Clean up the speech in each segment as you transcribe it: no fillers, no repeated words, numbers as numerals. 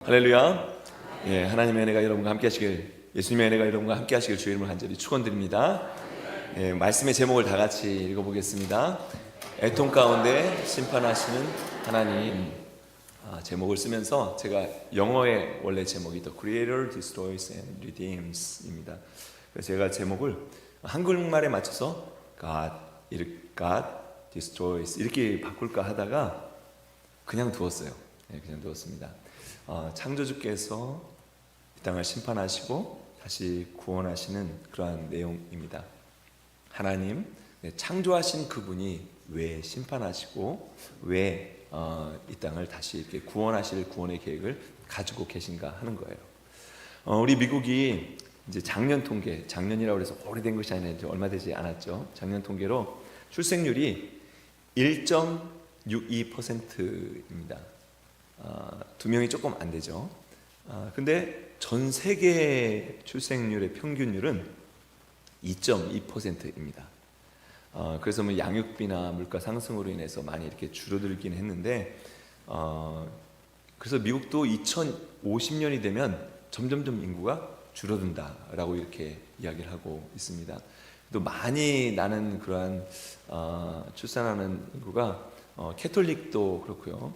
할렐루야. 예, 하나님의 은혜가 여러분과 함께 하시길, 예수님의 은혜가 여러분과 함께 하시길 주의 이름으로 간절히 축원드립니다. 예, 말씀의 제목을 다 같이 읽어보겠습니다. 애통 가운데 심판하시는 하나님. 제목을 쓰면서 제가 영어의 원래 제목이 The Creator Destroys and Redeems 입니다. 그래서 제가 제목을 한국말에 맞춰서 God Destroys 이렇게 바꿀까 하다가 그냥 두었어요. 예, 그냥 두었습니다. 창조주께서 이 땅을 심판하시고 다시 구원하시는 그러한 내용입니다. 하나님, 창조하신 그분이 왜 심판하시고 왜 이 땅을 다시 이렇게 구원하실 구원의 계획을 가지고 계신가 하는 거예요. 우리 미국이 이제 작년 통계, 작년이라고 해서 오래된 것이 아니라 얼마 되지 않았죠. 작년 통계로 출생률이 1.62%입니다. 2명이 조금 안 되죠. 근데 전 세계 출생률의 평균율은 2.2%입니다. 그래서 뭐 양육비나 물가 상승으로 인해서 많이 이렇게 줄어들긴 했는데, 그래서 미국도 2050년이 되면 점점점 인구가 줄어든다라고 이렇게 이야기를 하고 있습니다. 또 많이 나는 그러한 출산하는 인구가 캐톨릭도 그렇고요.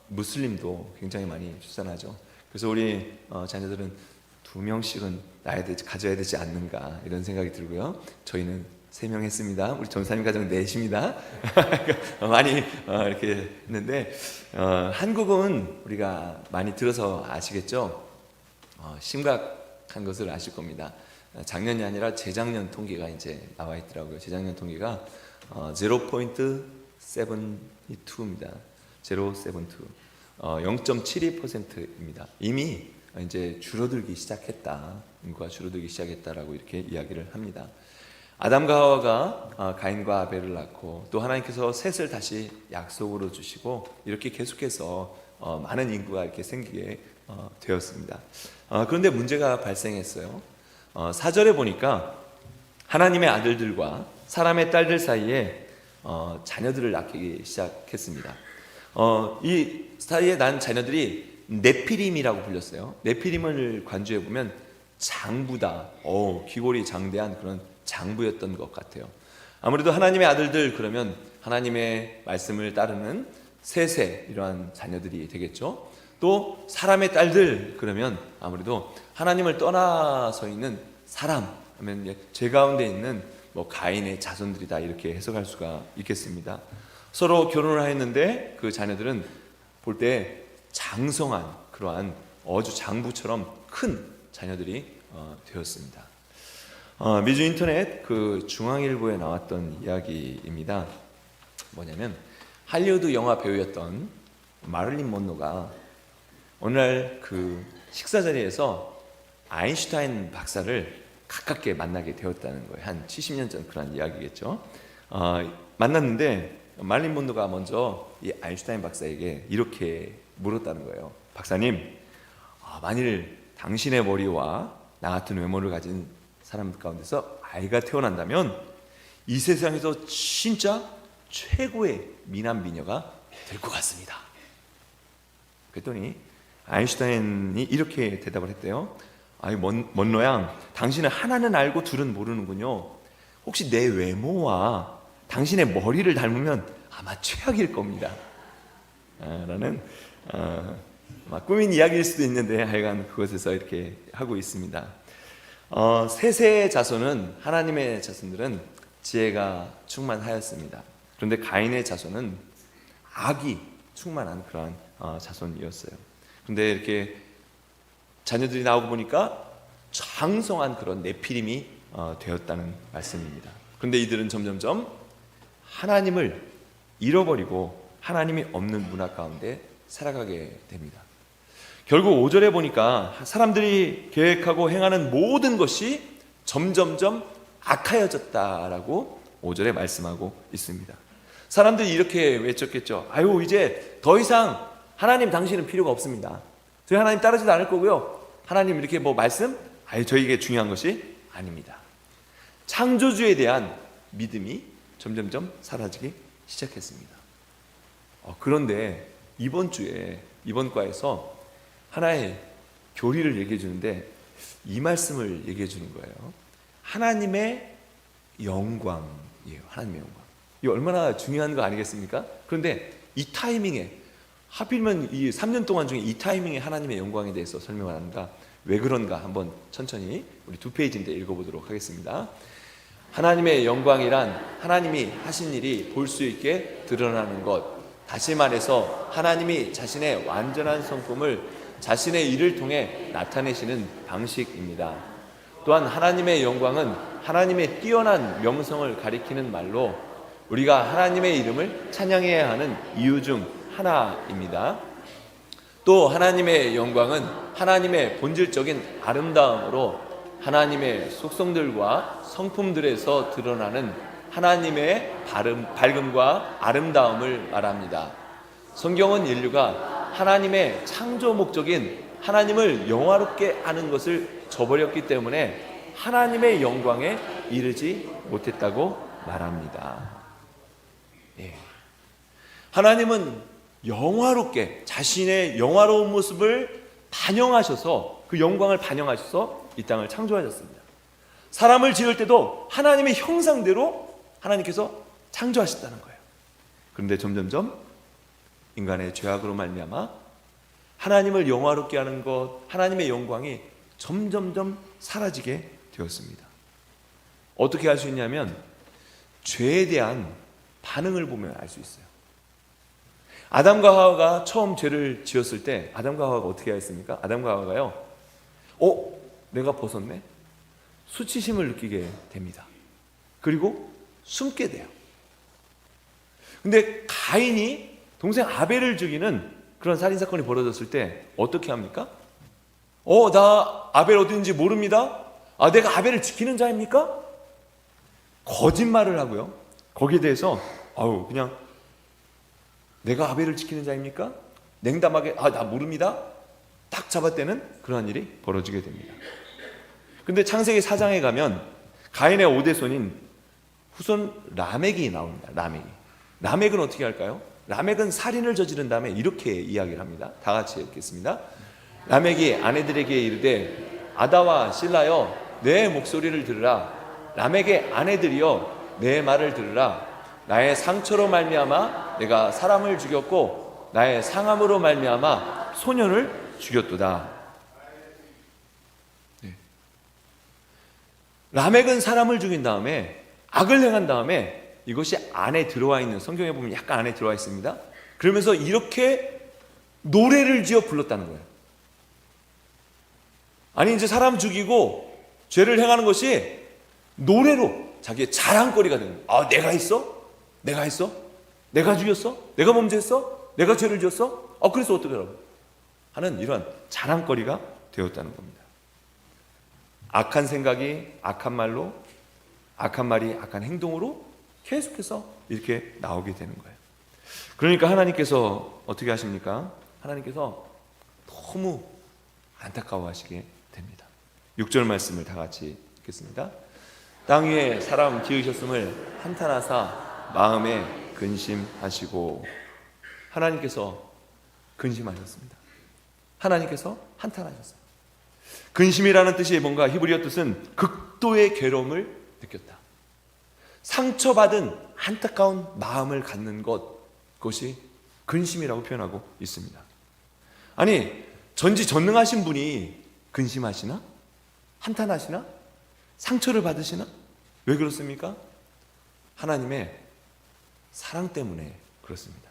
무슬림도 굉장히 많이 출산하죠. 그래서 우리 자녀들은 2명씩은 가져야 되지 않는가 이런 생각이 들고요. 저희는 3명 했습니다. 우리 전사님 가정 4입니다. 많이 이렇게 했는데, 한국은 우리가 많이 들어서 아시겠죠? 심각한 것을 아실 겁니다. 작년이 아니라 재작년 통계가 이제 나와 있더라고요. 재작년 통계가 0.72입니다. 0.72%입니다. 이미 이제 줄어들기 시작했다. 인구가 줄어들기 시작했다라고 이렇게 이야기를 합니다. 아담과 하와가 가인과 아벨을 낳고 또 하나님께서 셋을 다시 약속으로 주시고 이렇게 계속해서 많은 인구가 이렇게 생기게 되었습니다. 그런데 문제가 발생했어요. 4절에 보니까 하나님의 아들들과 사람의 딸들 사이에 자녀들을 낳기 시작했습니다. 이 사이에 난 자녀들이 네피림이라고 불렸어요. 네피림을 관주해 보면 장부다. 귀골이 장대한 그런 장부였던 것 같아요. 아무래도 하나님의 아들들 그러면 하나님의 말씀을 따르는 셋의 이러한 자녀들이 되겠죠. 또 사람의 딸들 그러면 아무래도 하나님을 떠나서 있는 사람 하면 죄 가운데 있는 뭐 가인의 자손들이다 이렇게 해석할 수가 있겠습니다. 서로 결혼을 하였는데 그 자녀들은 볼 때 장성한 그러한 어주 장부처럼 큰 자녀들이 되었습니다. 미주 인터넷 그 중앙일보에 나왔던 이야기입니다. 뭐냐면 할리우드 영화 배우였던 마릴린 먼로가 어느 날 그 식사 자리에서 아인슈타인 박사를 가깝게 만나게 되었다는 거예요. 한 70년 전 그런 이야기겠죠. 만났는데 마릴린 먼로가 먼저 이 아인슈타인 박사에게 이렇게 물었다는 거예요. 박사님, 만일 당신의 머리와 나 같은 외모를 가진 사람 가운데서 아이가 태어난다면 이 세상에서 진짜 최고의 미남 미녀가 될 것 같습니다. 그랬더니 아인슈타인이 이렇게 대답을 했대요. 먼로양, 당신은 하나는 알고 둘은 모르는군요. 혹시 내 외모와 당신의 머리를 닮으면 아마 최악일 겁니다. 라는 꾸민 이야기일 수도 있는데 하여간 그것에서 이렇게 하고 있습니다. 셋의 자손은 하나님의 자손들은 지혜가 충만하였습니다. 그런데 가인의 자손은 악이 충만한 그러한 자손이었어요. 그런데 이렇게 자녀들이 나오고 보니까 장성한 그런 네피림이 되었다는 말씀입니다. 그런데 이들은 점점점 하나님을 잃어버리고 하나님이 없는 문화 가운데 살아가게 됩니다. 결국 5절에 보니까 사람들이 계획하고 행하는 모든 것이 점점점 악하여졌다라고 5절에 말씀하고 있습니다. 사람들이 이렇게 외쳤겠죠. 이제 더 이상 하나님 당신은 필요가 없습니다. 저희 하나님 따르지도 않을 거고요. 하나님 이렇게 말씀? 저에게 중요한 것이 아닙니다. 창조주에 대한 믿음이 점점점 사라지기 시작했습니다. 그런데 이번 과에서 하나의 교리를 얘기해 주는데 이 말씀을 얘기해 주는 거예요. 하나님의 영광이에요. 하나님의 영광. 이 얼마나 중요한 거 아니겠습니까? 그런데 이 타이밍에, 하필이면 이 3년 동안 중에 이 타이밍에 하나님의 영광에 대해서 설명을 하는가? 왜 그런가? 한번 천천히 우리 2페이지인데 읽어보도록 하겠습니다. 하나님의 영광이란 하나님이 하신 일이 볼 수 있게 드러나는 것, 다시 말해서 하나님이 자신의 완전한 성품을 자신의 일을 통해 나타내시는 방식입니다. 또한 하나님의 영광은 하나님의 뛰어난 명성을 가리키는 말로 우리가 하나님의 이름을 찬양해야 하는 이유 중 하나입니다. 또 하나님의 영광은 하나님의 본질적인 아름다움으로 하나님의 속성들과 성품들에서 드러나는 하나님의 밝음과 아름다움을 말합니다. 성경은 인류가 하나님의 창조 목적인 하나님을 영화롭게 하는 것을 저버렸기 때문에 하나님의 영광에 이르지 못했다고 말합니다. 예. 하나님은 영화롭게 자신의 영화로운 모습을 반영하셔서, 그 영광을 반영하셔서 이 땅을 창조하셨습니다. 사람을 지을 때도 하나님의 형상대로 하나님께서 창조하셨다는 거예요. 그런데 점점점 인간의 죄악으로 말미암아 하나님을 영화롭게 하는 것, 하나님의 영광이 점점점 사라지게 되었습니다. 어떻게 알 수 있냐면 죄에 대한 반응을 보면 알 수 있어요. 아담과 하와가 처음 죄를 지었을 때 아담과 하와가 어떻게 했습니까? 아담과 하와가요, 내가 벗었네? 수치심을 느끼게 됩니다. 그리고 숨게 돼요. 근데 가인이 동생 아벨을 죽이는 그런 살인사건이 벌어졌을 때 어떻게 합니까? 나 아벨 어딘지 모릅니다. 내가 아벨을 지키는 자입니까? 거짓말을 하고요. 거기에 대해서 그냥 내가 아벨을 지키는 자입니까? 냉담하게 나 모릅니다. 딱 잡아떼는 그러한 일이 벌어지게 됩니다. 근데 창세기 4장에 가면 가인의 5대손인 후손 라멕이 나옵니다. 라멕은 어떻게 할까요? 라멕은 살인을 저지른 다음에 이렇게 이야기를 합니다. 다 같이 읽겠습니다. 라멕이 아내들에게 이르되 아다와 실라여 내 목소리를 들으라. 라멕의 아내들이여 내 말을 들으라. 나의 상처로 말미암아 내가 사람을 죽였고 나의 상함으로 말미암아 소년을 죽였도다. 라멕은 사람을 죽인 다음에 악을 행한 다음에 이것이 안에 들어와 있는, 성경에 보면 약간 안에 들어와 있습니다. 그러면서 이렇게 노래를 지어 불렀다는 거예요. 아니 이제 사람 죽이고 죄를 행하는 것이 노래로 자기의 자랑거리가 되는 거예요. 내가 했어? 내가 했어? 내가 죽였어? 내가 범죄했어? 내가 죄를 지었어? 그래서 어떡하라고 하는 이런 자랑거리가 되었다는 겁니다. 악한 생각이 악한 말로, 악한 말이 악한 행동으로 계속해서 이렇게 나오게 되는 거예요. 그러니까 하나님께서 어떻게 하십니까? 하나님께서 너무 안타까워하시게 됩니다. 6절 말씀을 다 같이 읽겠습니다. 땅 위에 사람 지으셨음을 한탄하사 마음에 근심하시고, 하나님께서 근심하셨습니다. 하나님께서 한탄하셨어요. 근심이라는 뜻이 뭔가 히브리어 뜻은 극도의 괴로움을 느꼈다. 상처받은 안타까운 마음을 갖는 것, 그것이 근심이라고 표현하고 있습니다. 아니 전지전능하신 분이 근심하시나? 한탄하시나? 상처를 받으시나? 왜 그렇습니까? 하나님의 사랑 때문에 그렇습니다.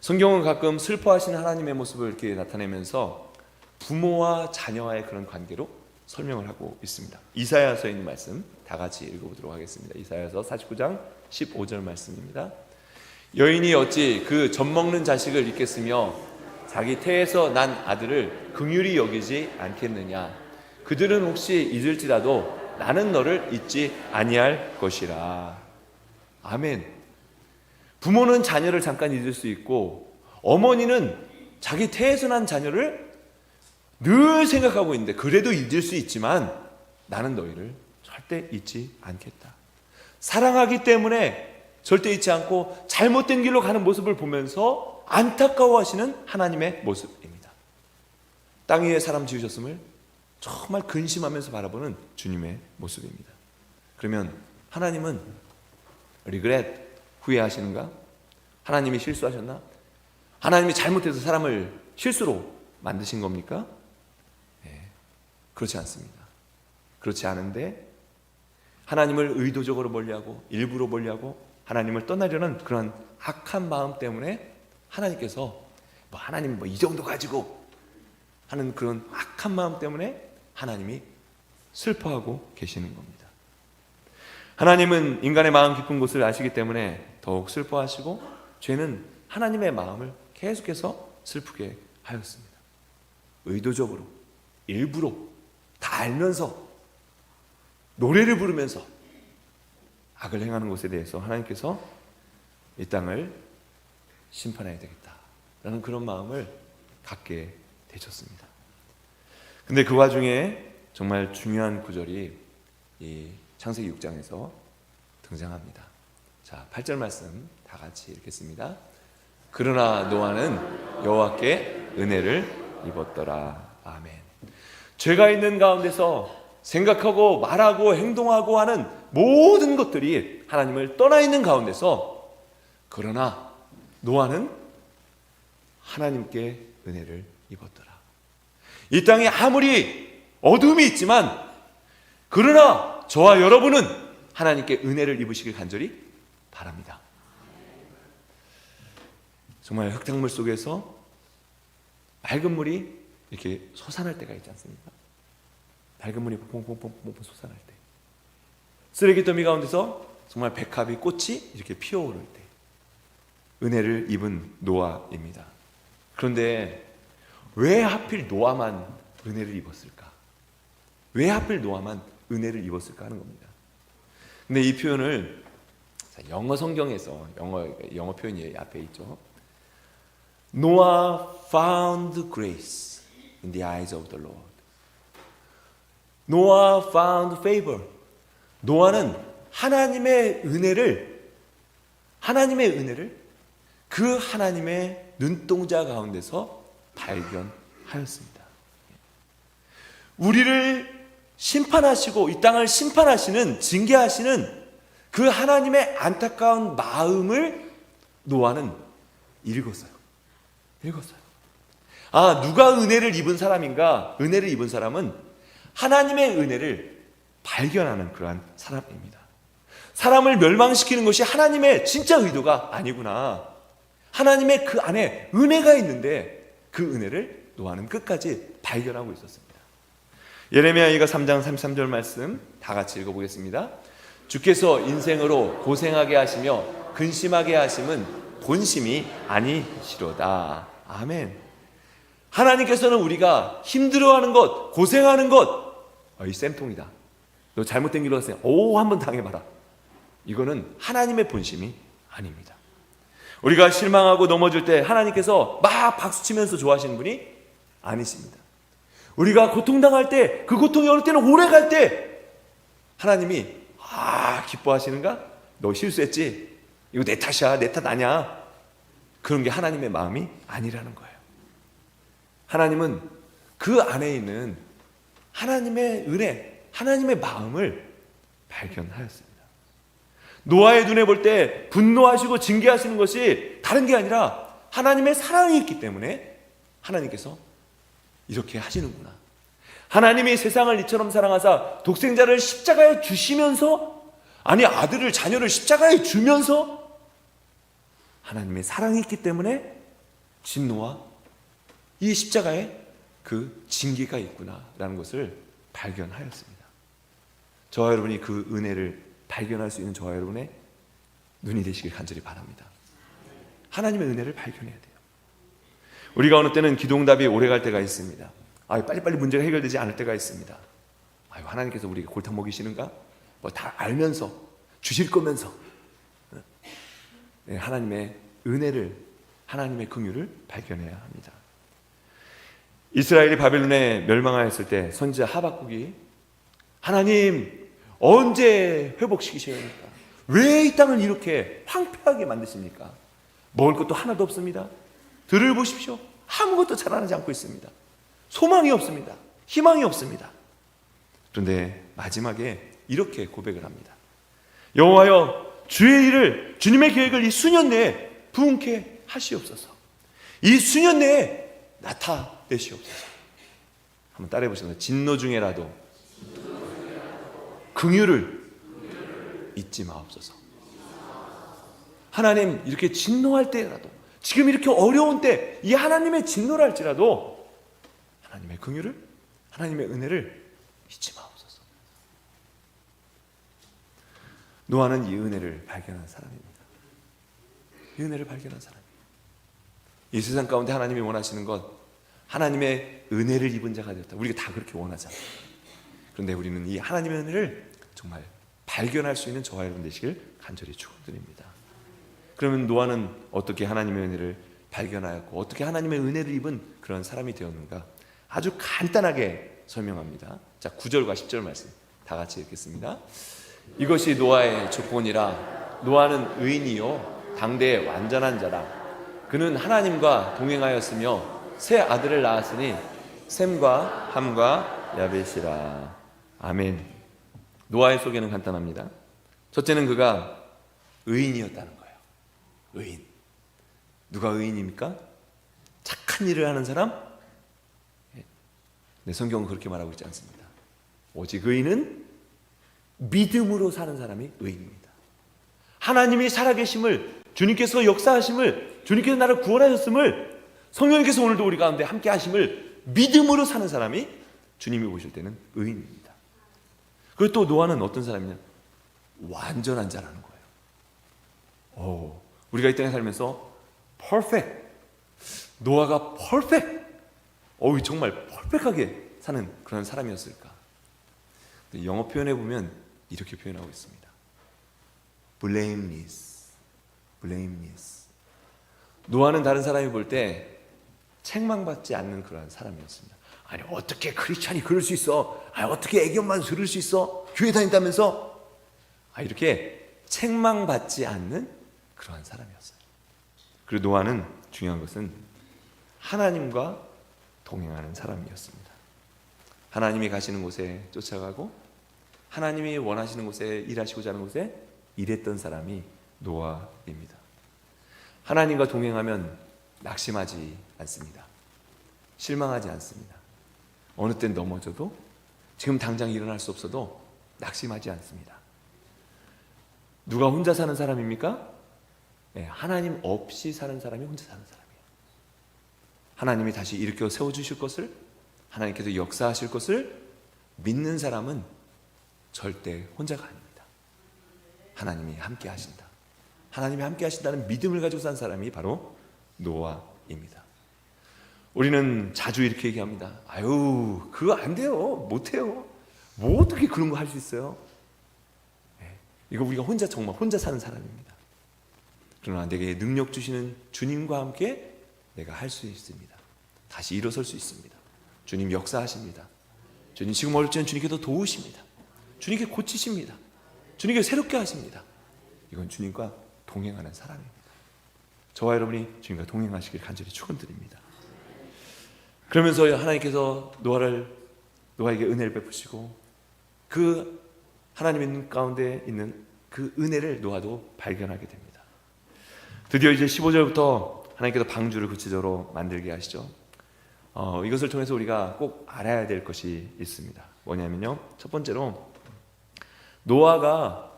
성경은 가끔 슬퍼하시는 하나님의 모습을 이렇게 나타내면서 부모와 자녀와의 그런 관계로 설명을 하고 있습니다. 이사야서에 있는 말씀 다 같이 읽어보도록 하겠습니다. 이사야서 49장 15절 말씀입니다. 여인이 어찌 그 젖먹는 자식을 잊겠으며 자기 태에서 난 아들을 긍휼히 여기지 않겠느냐. 그들은 혹시 잊을지라도 나는 너를 잊지 아니할 것이라. 아멘. 부모는 자녀를 잠깐 잊을 수 있고 어머니는 자기 태에서 난 자녀를 늘 생각하고 있는데 그래도 잊을 수 있지만 나는 너희를 절대 잊지 않겠다. 사랑하기 때문에 절대 잊지 않고 잘못된 길로 가는 모습을 보면서 안타까워하시는 하나님의 모습입니다. 땅 위에 사람 지으셨음을 정말 근심하면서 바라보는 주님의 모습입니다. 그러면 하나님은 regret, 후회하시는가? 하나님이 실수하셨나? 하나님이 잘못해서 사람을 실수로 만드신 겁니까? 네, 그렇지 않습니다. 그렇지 않은데 하나님을 의도적으로 멀리하고 일부러 멀리하고 하나님을 떠나려는 그런 악한 마음 때문에 하나님께서 하나님 이 정도 가지고 하는 그런 악한 마음 때문에 하나님이 슬퍼하고 계시는 겁니다. 하나님은 인간의 마음 깊은 곳을 아시기 때문에 더욱 슬퍼하시고 죄는 하나님의 마음을 계속해서 슬프게 하였습니다. 의도적으로, 일부러, 다 알면서, 노래를 부르면서 악을 행하는 것에 대해서 하나님께서 이 땅을 심판해야 되겠다라는 그런 마음을 갖게 되셨습니다. 근데 그 와중에 정말 중요한 구절이 이 창세기 6장에서 등장합니다. 자, 8절 말씀 다 같이 읽겠습니다. 그러나 노아는 여호와께 은혜를 입었더라. 아멘. 죄가 있는 가운데서 생각하고 말하고 행동하고 하는 모든 것들이 하나님을 떠나 있는 가운데서 그러나 노아는 하나님께 은혜를 입었더라. 이 땅에 아무리 어둠이 있지만 그러나 저와 여러분은 하나님께 은혜를 입으시길 간절히 바랍니다. 정말 흙탕물 속에서 맑은 물이 이렇게 솟아날 때가 있지 않습니까? 맑은 물이 퐁퐁퐁퐁 솟아날 때, 쓰레기 더미 가운데서 정말 백합이 꽃이 이렇게 피어오를 때 은혜를 입은 노아입니다. 그런데 왜 하필 노아만 은혜를 입었을까? 왜 하필 노아만 은혜를 입었을까 하는 겁니다. 근데 이 표현을 영어 성경에서 영어 표현이 앞에 있죠. Noah found grace in the eyes of the Lord. Noah found favor. 노아는 하나님의 은혜를 그 하나님의 눈동자 가운데서 발견하였습니다. 우리를 심판하시고 이 땅을 심판하시는, 징계하시는 그 하나님의 안타까운 마음을 노아는 읽었어요. 아, 누가 은혜를 입은 사람인가? 은혜를 입은 사람은 하나님의 은혜를 발견하는 그러한 사람입니다. 사람을 멸망시키는 것이 하나님의 진짜 의도가 아니구나. 하나님의 그 안에 은혜가 있는데 그 은혜를 노아는 끝까지 발견하고 있었습니다. 예레미야 3장 33절 말씀 다 같이 읽어보겠습니다. 주께서 인생으로 고생하게 하시며 근심하게 하심은 본심이 아니시로다. 아멘. 하나님께서는 우리가 힘들어하는 것, 고생하는 것, 이 쌤통이다, 너 잘못된 길로 갔어요, 한번 당해봐라, 이거는 하나님의 본심이 아닙니다. 우리가 실망하고 넘어질 때 하나님께서 막 박수치면서 좋아하시는 분이 아니십니다. 우리가 고통당할 때, 그 고통이 어느 때는 오래 갈 때 하나님이 기뻐하시는가? 너 실수했지? 이거 내 탓이야, 내 탓 아니야. 그런 게 하나님의 마음이 아니라는 거예요. 하나님은 그 안에 있는 하나님의 은혜, 하나님의 마음을 발견하였습니다. 노아의 눈에 볼 때 분노하시고 징계하시는 것이 다른 게 아니라 하나님의 사랑이 있기 때문에 하나님께서 이렇게 하시는구나. 하나님이 세상을 이처럼 사랑하사 독생자를 십자가에 주시면서, 아니 아들을, 자녀를 십자가에 주면서 하나님의 사랑이 있기 때문에 진노와 이 십자가에 그 징계가 있구나라는 것을 발견하였습니다. 저와 여러분이 그 은혜를 발견할 수 있는 저와 여러분의 눈이 되시길 간절히 바랍니다. 하나님의 은혜를 발견해야 돼요. 우리가 어느 때는 기도응답이 오래갈 때가 있습니다. 빨리빨리 문제가 해결되지 않을 때가 있습니다. 하나님께서 우리에게 골탕 먹이시는가? 다 알면서, 주실 거면서 하나님의 은혜를, 하나님의 긍휼을 발견해야 합니다. 이스라엘이 바벨론에 멸망하였을 때 선지자 하박국이 하나님 언제 회복시키셔야 합니까? 왜 이 땅을 이렇게 황폐하게 만드십니까? 먹을 것도 하나도 없습니다. 들을 보십시오. 아무것도 자라나지 않고 있습니다. 소망이 없습니다. 희망이 없습니다. 그런데 마지막에 이렇게 고백을 합니다. 여호와여, 주의 일을, 주님의 계획을 이 수년 내에 부응케 하시옵소서. 이 수년 내에 나타내시옵소서. 한번 따라해 보시면, 진노 중에라도 긍휼을 잊지 마옵소서. 하나님, 이렇게 진노할 때라도, 지금 이렇게 어려운 때, 이 하나님의 진노를 할지라도 하나님의 긍휼을, 하나님의 은혜를 잊지 마옵소서. 노아는 이 은혜를 발견한 사람입니다. 이 은혜를 발견한 사람이에요. 이 세상 가운데 하나님이 원하시는 것, 하나님의 은혜를 입은 자가 되었다. 우리가 다 그렇게 원하잖아요. 그런데 우리는 이 하나님의 은혜를 정말 발견할 수 있는 저와 여러분 되시길 간절히 축원드립니다. 그러면 노아는 어떻게 하나님의 은혜를 발견하였고 어떻게 하나님의 은혜를 입은 그런 사람이 되었는가? 아주 간단하게 설명합니다. 자, 9절과 10절 말씀 다 같이 읽겠습니다. 이것이 노아의 조건이라. 노아는 의인이요 당대의 완전한 자라. 그는 하나님과 동행하였으며 세 아들을 낳았으니 셈과 함과 야벳이라. 아멘. 노아의 소개는 간단합니다. 첫째는 그가 의인이었다는 거예요. 의인. 누가 의인입니까? 착한 일을 하는 사람? 네, 성경은 그렇게 말하고 있지 않습니다. 오직 의인은 믿음으로 사는 사람이 의인입니다. 하나님이 살아계심을, 주님께서 역사하심을, 주님께서 나를 구원하셨음을, 성령님께서 오늘도 우리 가운데 함께 하심을 믿음으로 사는 사람이 주님이 보실 때는 의인입니다. 그리고 또 노아는 어떤 사람이냐? 완전한 자라는 거예요. 우리가 이 땅에 살면서 퍼펙트, 노아가 퍼펙트, 정말 퍼펙트하게 사는 그런 사람이었을까? 영어 표현해 보면 이렇게 표현하고 있습니다. blameless. 노아는 다른 사람이 볼 때 책망받지 않는 그러한 사람이었습니다. 아니, 어떻게 크리스찬이 그럴 수 있어? 어떻게 애교만 들을 수 있어? 교회 다닌다면서? 이렇게 책망받지 않는 그러한 사람이었어요. 그리고 노아는 중요한 것은 하나님과 동행하는 사람이었습니다. 하나님이 가시는 곳에 쫓아가고 하나님이 원하시는 곳에 일하시고자 하는 곳에 일했던 사람이 노아입니다. 하나님과 동행하면 낙심하지 않습니다. 실망하지 않습니다. 어느 땐 넘어져도, 지금 당장 일어날 수 없어도 낙심하지 않습니다. 누가 혼자 사는 사람입니까? 네, 하나님 없이 사는 사람이 혼자 사는 사람이에요. 하나님이 다시 일으켜 세워주실 것을, 하나님께서 역사하실 것을 믿는 사람은 절대 혼자가 아닙니다. 하나님이 함께 하신다. 하나님이 함께 하신다는 믿음을 가지고 산 사람이 바로 노아입니다. 우리는 자주 이렇게 얘기합니다. 그거 안 돼요. 못해요. 뭐 어떻게 그런 거 할 수 있어요? 이거 우리가 정말 혼자 사는 사람입니다. 그러나 내게 능력 주시는 주님과 함께 내가 할 수 있습니다. 다시 일어설 수 있습니다. 주님 역사하십니다. 주님 지금 어릴 때는 주님께서 도우십니다. 주님께 고치십니다. 주님께 새롭게 하십니다. 이건 주님과 동행하는 사람입니다. 저와 여러분이 주님과 동행하시길 간절히 축원드립니다. 그러면서 하나님께서 노아에게 은혜를 베푸시고 그 하나님의 눈 가운데 있는 그 은혜를 노아도 발견하게 됩니다. 드디어 이제 15절부터 하나님께서 방주를 구체적으로 만들게 하시죠. 이것을 통해서 우리가 꼭 알아야 될 것이 있습니다. 뭐냐면요, 첫 번째로 노아가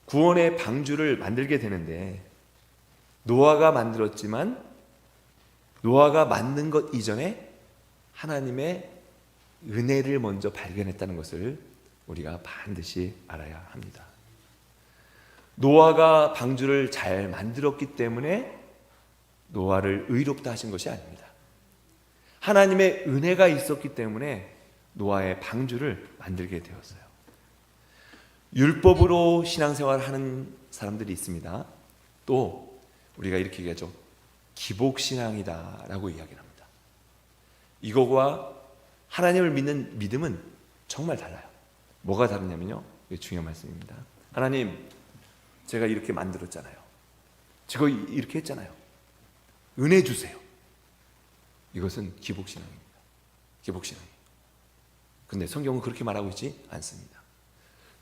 구원의 방주를 만들게 되는데, 노아가 만들었지만 노아가 만든 것 이전에 하나님의 은혜를 먼저 발견했다는 것을 우리가 반드시 알아야 합니다. 노아가 방주를 잘 만들었기 때문에 노아를 의롭다 하신 것이 아닙니다. 하나님의 은혜가 있었기 때문에 노아의 방주를 만들게 되었어요. 율법으로 신앙생활을 하는 사람들이 있습니다. 또 우리가 이렇게 얘기하죠. 기복신앙이다라고 이야기를 합니다. 이거와 하나님을 믿는 믿음은 정말 달라요. 뭐가 다르냐면요, 이게 중요한 말씀입니다. 하나님, 제가 이렇게 만들었잖아요. 제가 이렇게 했잖아요. 은혜 주세요. 이것은 기복신앙입니다. 이게 복신앙이에요. 근데 성경은 그렇게 말하고 있지 않습니다.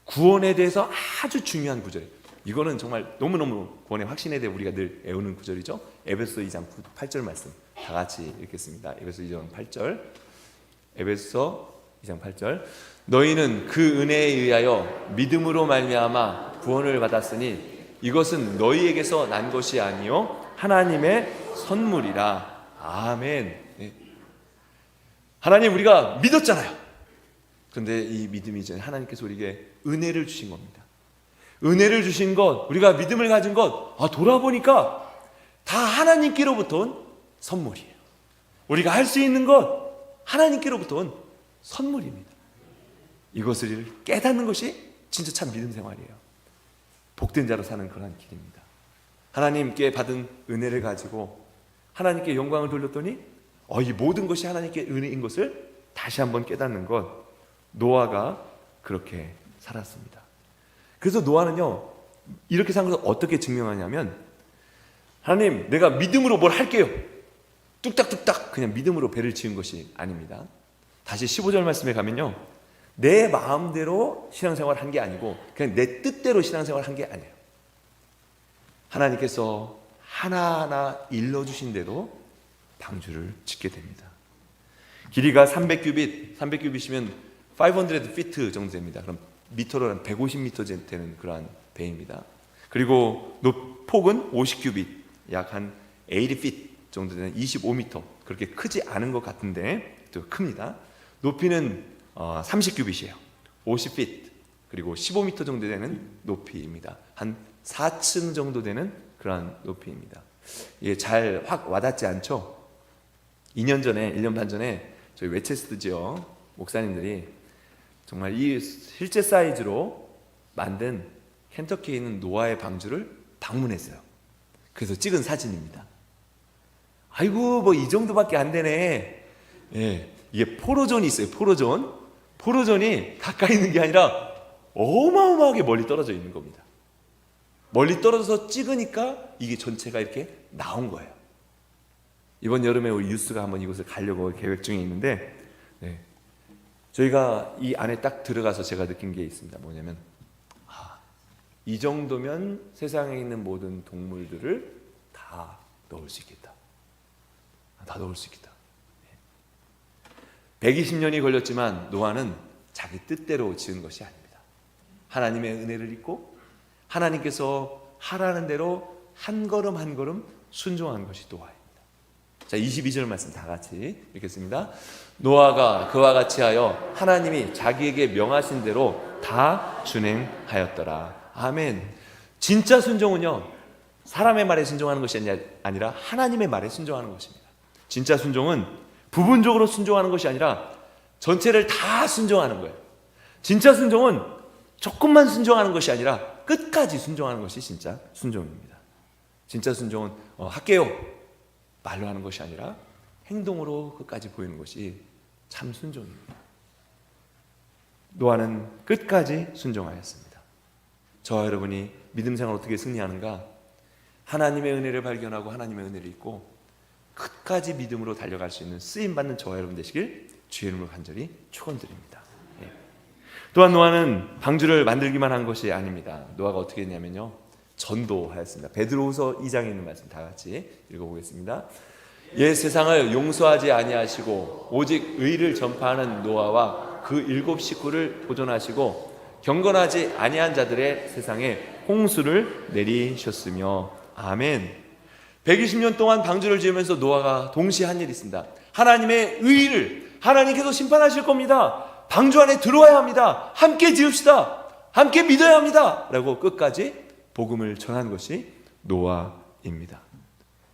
구원에 대해서 아주 중요한 구절이에요. 이거는 정말 너무너무 구원의 확신에 대해 우리가 늘 애우는 구절이죠. 에베소 2장 8절 말씀 다 같이 읽겠습니다. 에베소 2장 8절. 에베소 2장 8절. 너희는 그 은혜에 의하여 믿음으로 말미암아 구원을 받았으니 이것은 너희에게서 난 것이 아니요 하나님의 선물이라. 아멘. 네. 하나님 우리가 믿었잖아요. 그런데 이 믿음이 이제 하나님께서 우리에게 은혜를 주신 겁니다. 은혜를 주신 것, 우리가 믿음을 가진 것, 돌아보니까 다 하나님께로부터 온 선물이에요. 우리가 할 수 있는 것 하나님께로부터 온 선물입니다. 이것을 깨닫는 것이 진짜 참 믿음 생활이에요. 복된 자로 사는 그런 길입니다. 하나님께 받은 은혜를 가지고 하나님께 영광을 돌렸더니 이 모든 것이 하나님께 은혜인 것을 다시 한번 깨닫는 것, 노아가 그렇게 살았습니다. 그래서 노아는요 이렇게 산 것을 어떻게 증명하냐면, 하나님 내가 믿음으로 뭘 할게요. 뚝딱뚝딱 그냥 믿음으로 배를 지은 것이 아닙니다. 다시 15절 말씀에 가면요, 내 마음대로 신앙생활을 한 게 아니고 그냥 내 뜻대로 신앙생활을 한 게 아니에요. 하나님께서 하나하나 일러주신 대로 방주를 짓게 됩니다. 길이가 300규빗이면 500 feet 정도 됩니다. 그럼 미터로는 150m 되는 그러한 배입니다. 그리고 폭은 50규빗, 약 한 80 feet 정도 되는 25m, 그렇게 크지 않은 것 같은데 또 큽니다. 높이는 30규빗이에요. 50 feet, 그리고 15m 정도 되는 높이입니다. 한 4층 정도 되는 그러한 높이입니다. 이게 잘 확 와닿지 않죠? 1년 반 전에 저희 웨체스트 지역 목사님들이 정말 이 실제 사이즈로 만든 켄터키에 있는 노아의 방주를 방문했어요. 그래서 찍은 사진입니다. 아이고 뭐 이 정도밖에 안 되네. 예, 이게 포로존이 있어요. 포로존이 가까이 있는 게 아니라 어마어마하게 멀리 떨어져 있는 겁니다. 멀리 떨어져서 찍으니까 이게 전체가 이렇게 나온 거예요. 이번 여름에 우리 유스가 한번 이곳을 가려고 계획 중에 있는데, 저희가 이 안에 딱 들어가서 제가 느낀 게 있습니다. 뭐냐면 이 정도면 세상에 있는 모든 동물들을 다 넣을 수 있겠다. 다 넣을 수 있겠다. 120년이 걸렸지만 노아는 자기 뜻대로 지은 것이 아닙니다. 하나님의 은혜를 입고 하나님께서 하라는 대로 한 걸음 한 걸음 순종한 것이 노아입니다. 자, 22절 말씀 다 같이 읽겠습니다. 노아가 그와 같이 하여 하나님이 자기에게 명하신 대로 다 준행하였더라. 아멘. 진짜 순종은요, 사람의 말에 순종하는 것이 아니라 하나님의 말에 순종하는 것입니다. 진짜 순종은 부분적으로 순종하는 것이 아니라 전체를 다 순종하는 거예요. 진짜 순종은 조금만 순종하는 것이 아니라 끝까지 순종하는 것이 진짜 순종입니다. 진짜 순종은 할게요 말로 하는 것이 아니라 행동으로 끝까지 보이는 것이 참 순종입니다. 노아는 끝까지 순종하였습니다. 저와 여러분이 믿음 생활 어떻게 승리하는가? 하나님의 은혜를 발견하고 하나님의 은혜를 잊고 끝까지 믿음으로 달려갈 수 있는 쓰임받는 저와 여러분 되시길 주의 이름으로 간절히 축원드립니다. 또한 노아는 방주를 만들기만 한 것이 아닙니다. 노아가 어떻게 했냐면요, 전도하였습니다. 베드로후서 2장에 있는 말씀 다 같이 읽어보겠습니다. 옛 세상을 용서하지 아니하시고 오직 의를 전파하는 노아와 그 7 식구를 보존하시고 경건하지 아니한 자들의 세상에 홍수를 내리셨으며. 아멘. 120년 동안 방주를 지으면서 노아가 동시에 한 일이 있습니다. 하나님의 의를, 하나님께서 심판하실 겁니다. 방주 안에 들어와야 합니다. 함께 지읍시다. 함께 믿어야 합니다. 라고 끝까지 복음을 전한 것이 노아입니다.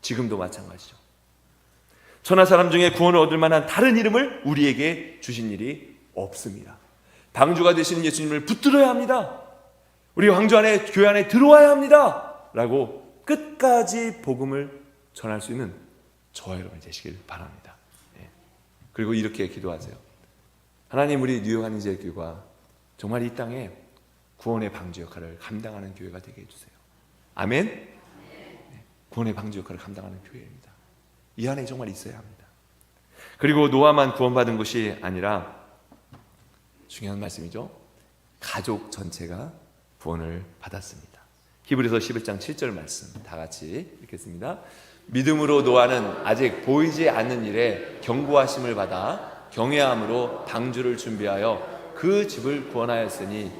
지금도 마찬가지죠. 천하 사람 중에 구원을 얻을 만한 다른 이름을 우리에게 주신 일이 없습니다. 방주가 되시는 예수님을 붙들어야 합니다. 우리 방주 안에, 교회 안에 들어와야 합니다. 라고 끝까지 복음을 전할 수 있는 저와 여러분이 되시길 바랍니다. 그리고 이렇게 기도하세요. 하나님, 우리 뉴욕 한인제일교회가 정말 이 땅에 구원의 방주 역할을 감당하는 교회가 되게 해주세요. 아멘. 구원의 방주 역할을 감당하는 교회입니다. 이 안에 정말 있어야 합니다. 그리고 노아만 구원받은 것이 아니라 중요한 말씀이죠. 가족 전체가 구원을 받았습니다. 히브리서 11장 7절 말씀 다 같이 읽겠습니다. 믿음으로 노아는 아직 보이지 않는 일에 경고하심을 받아 경외함으로 방주를 준비하여 그 집을 구원하였으니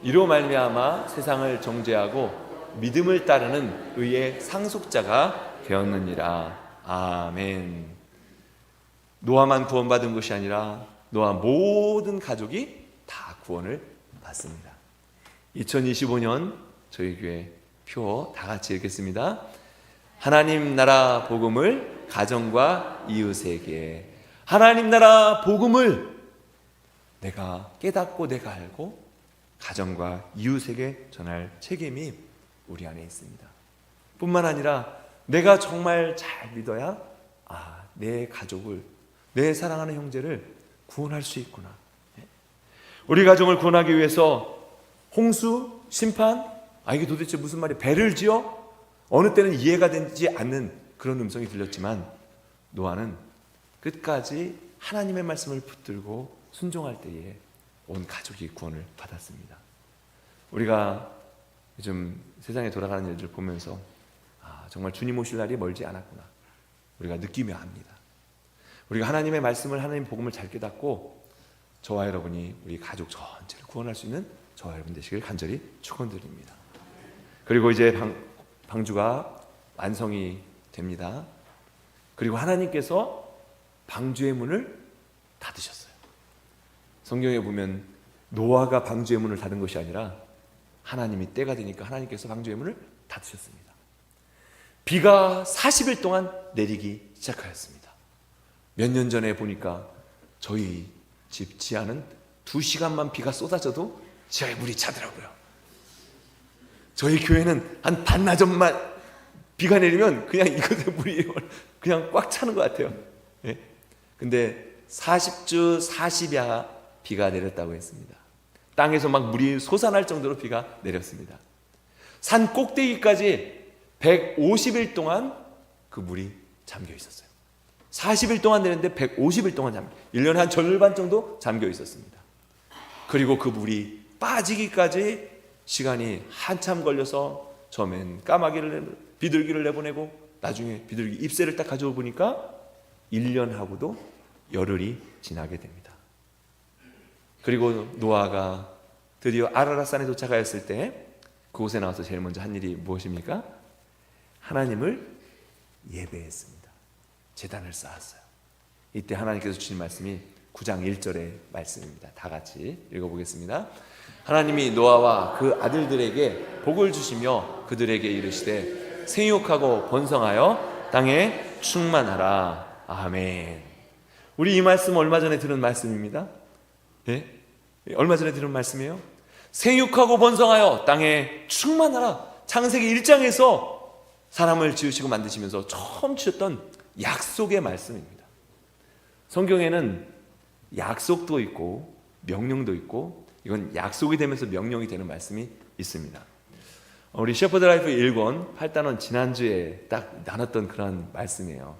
이로 말미암아 세상을 정죄하고 믿음을 따르는 의의 상속자가 되었느니라. 아멘. 노아만 구원받은 것이 아니라 노아 모든 가족이 다 구원을 받습니다. 2025년 저희 교회 표 다 같이 읽겠습니다. 하나님 나라 복음을 가정과 이웃에게, 하나님 나라 복음을 내가 깨닫고 내가 알고 가정과 이웃에게 전할 책임이 우리 안에 있습니다. 뿐만 아니라 내가 정말 잘 믿어야 내 가족을, 내 사랑하는 형제를 구원할 수 있구나. 우리 가정을 구원하기 위해서 홍수, 심판, 이게 도대체 무슨 말이야? 배를 지어? 어느 때는 이해가 되지 않는 그런 음성이 들렸지만 노아는 끝까지 하나님의 말씀을 붙들고 순종할 때에 온 가족이 구원을 받았습니다. 우리가 요즘 세상에 돌아가는 일들을 보면서 정말 주님 오실 날이 멀지 않았구나 우리가 느끼며 합니다. 우리가 하나님의 말씀을, 하나님의 복음을 잘 깨닫고 저와 여러분이 우리 가족 전체를 구원할 수 있는 저와 여러분 되시길 간절히 축원드립니다. 그리고 이제 방주가 완성이 됩니다. 그리고 하나님께서 방주의 문을 닫으셨어요. 성경에 보면 노아가 방주의 문을 닫은 것이 아니라 하나님이 때가 되니까 하나님께서 방주의 문을 닫으셨습니다. 비가 40일 동안 내리기 시작하였습니다. 몇 년 전에 보니까 저희 집 지하는 2시간만 비가 쏟아져도 지하에 물이 차더라고요. 저희 교회는 한 반나절만 비가 내리면 그냥 이것에 물이 그냥 꽉 차는 것 같아요. 예? 근데 40주 40야 비가 내렸다고 했습니다. 땅에서 막 물이 솟아날 정도로 비가 내렸습니다. 산 꼭대기까지 150일 동안 그 물이 잠겨 있었어요. 40일 동안 내렸는데 150일 동안 1년에 한 절반 정도 잠겨 있었습니다. 그리고 그 물이 빠지기까지 시간이 한참 걸려서 처음엔 비둘기를 내보내고 나중에 비둘기 잎새를 딱 가져오 보니까 1년하고도 열흘이 지나게 됩니다. 그리고 노아가 드디어 아라랏산에 도착하였을 때 그곳에 나와서 제일 먼저 한 일이 무엇입니까? 하나님을 예배했습니다. 제단을 쌓았어요. 이때 하나님께서 주신 말씀이 9장 1절의 말씀입니다. 다 같이 읽어보겠습니다. 하나님이 노아와 그 아들들에게 복을 주시며 그들에게 이르시되 생육하고 번성하여 땅에 충만하라. 아멘. 우리 이 말씀 얼마 전에 들은 말씀입니다. 예? 얼마 전에 들은 말씀이에요. 생육하고 번성하여 땅에 충만하라. 창세기 1장에서 사람을 지으시고 만드시면서 처음 주셨던 약속의 말씀입니다. 성경에는 약속도 있고 명령도 있고 이건 약속이 되면서 명령이 되는 말씀이 있습니다. 우리 셰퍼드 라이프 1권 8단원 지난주에 딱 나눴던 그런 말씀이에요.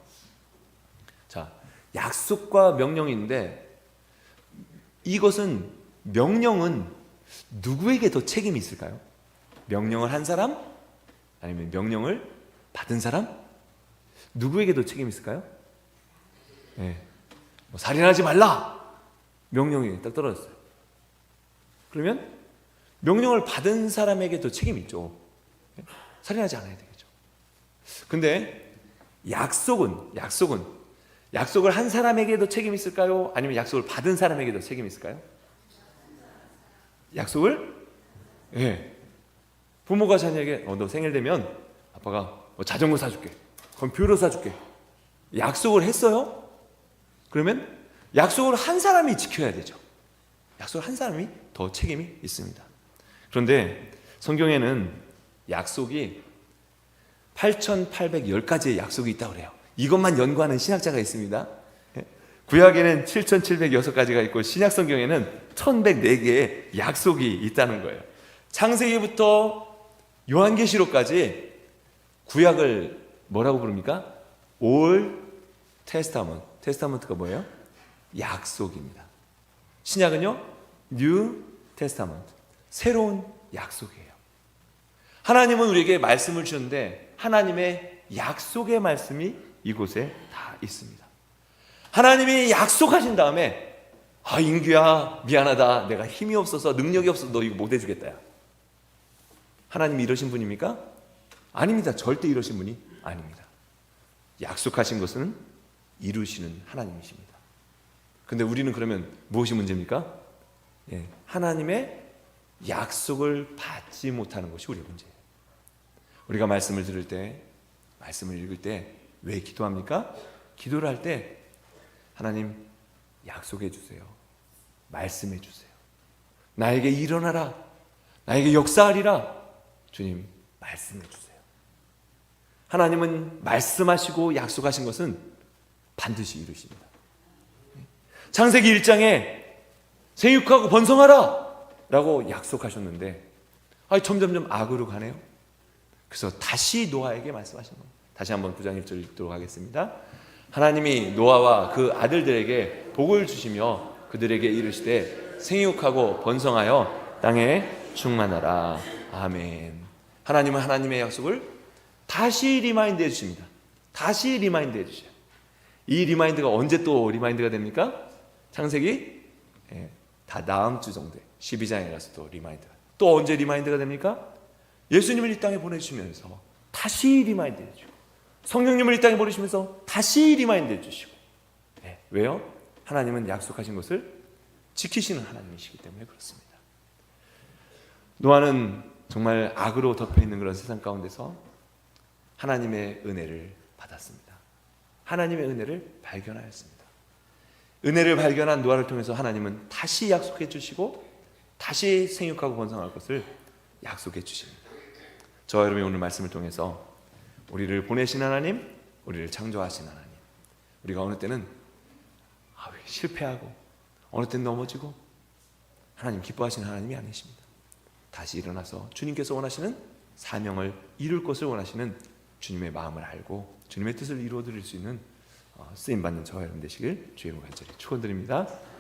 자, 약속과 명령인데 이것은 명령은 누구에게 더 책임이 있을까요? 명령을 한 사람? 아니면 명령을 받은 사람? 누구에게 더 책임이 있을까요? 네. 살인하지 말라! 명령이 딱 떨어졌어요. 그러면 명령을 받은 사람에게 더 책임이 있죠. 살인하지 않아야 되겠죠. 근데 약속을 한 사람에게 더 책임이 있을까요? 아니면 약속을 받은 사람에게 더 책임이 있을까요? 약속을? 예. 부모가 자녀에게 너 생일 되면 아빠가 자전거 사줄게, 컴퓨터 사줄게 약속을 했어요? 그러면 약속을 한 사람이 지켜야 되죠. 약속을 한 사람이 더 책임이 있습니다. 그런데 성경에는 약속이 8,810가지의 약속이 있다고 그래요. 이것만 연구하는 신학자가 있습니다. 구약에는 7,706가지가 있고 신약 성경에는 1,104개의 약속이 있다는 거예요. 창세기부터 요한계시록까지 구약을 뭐라고 부릅니까? Old Testament. 테스타먼트가 뭐예요? 약속입니다. 신약은요? 뉴 테스타먼트, 새로운 약속이에요. 하나님은 우리에게 말씀을 주셨는데 하나님의 약속의 말씀이 이곳에 다 있습니다. 하나님이 약속하신 다음에 인규야 미안하다, 내가 힘이 없어서 능력이 없어서 너 이거 못 해주겠다. 하나님이 이러신 분입니까? 아닙니다. 절대 이러신 분이 아닙니다. 약속하신 것은 이루시는 하나님이십니다. 근데 우리는 그러면 무엇이 문제입니까? 하나님의 약속을 받지 못하는 것이 우리의 문제예요. 우리가 말씀을 들을 때, 말씀을 읽을 때 왜 기도합니까? 기도를 할 때 하나님 약속해 주세요. 말씀해 주세요. 나에게 일어나라. 나에게 역사하리라. 주님 말씀해 주세요. 하나님은 말씀하시고 약속하신 것은 반드시 이루십니다. 창세기 1장에 생육하고 번성하라 라고 약속하셨는데 점점점 악으로 가네요. 그래서 다시 노아에게 말씀하신 겁니다. 다시 한번 9장 1절 읽도록 하겠습니다. 하나님이 노아와 그 아들들에게 복을 주시며 그들에게 이르시되 생육하고 번성하여 땅에 충만하라. 아멘. 하나님은 하나님의 약속을 다시 리마인드해 주십니다. 다시 리마인드해 주셔요. 이 리마인드가 언제 또 리마인드가 됩니까? 창세기 다 다음 주 정도에 12장에 가서 또 리마인드가. 또 언제 리마인드가 됩니까? 예수님을 이 땅에 보내주시면서 다시 리마인드해 주시고, 성령님을 이 땅에 보내시면서 다시 리마인드해 주시고. 왜요? 하나님은 약속하신 것을 지키시는 하나님이시기 때문에 그렇습니다. 노아는 정말 악으로 덮여있는 그런 세상 가운데서 하나님의 은혜를 받았습니다. 하나님의 은혜를 발견하였습니다. 은혜를 발견한 노아를 통해서 하나님은 다시 약속해 주시고 다시 생육하고 번성할 것을 약속해 주십니다. 저와 여러분이 오늘 말씀을 통해서 우리를 보내신 하나님, 우리를 창조하신 하나님, 우리가 어느 때는 실패하고 어느 때는 넘어지고 하나님 기뻐하시는 하나님이 아니십니다. 다시 일어나서 주님께서 원하시는 사명을 이룰 것을 원하시는 주님의 마음을 알고 주님의 뜻을 이루어 드릴 수 있는 쓰임받는 저와 여러분 되시길 주의 이름으로 간절히 축원드립니다.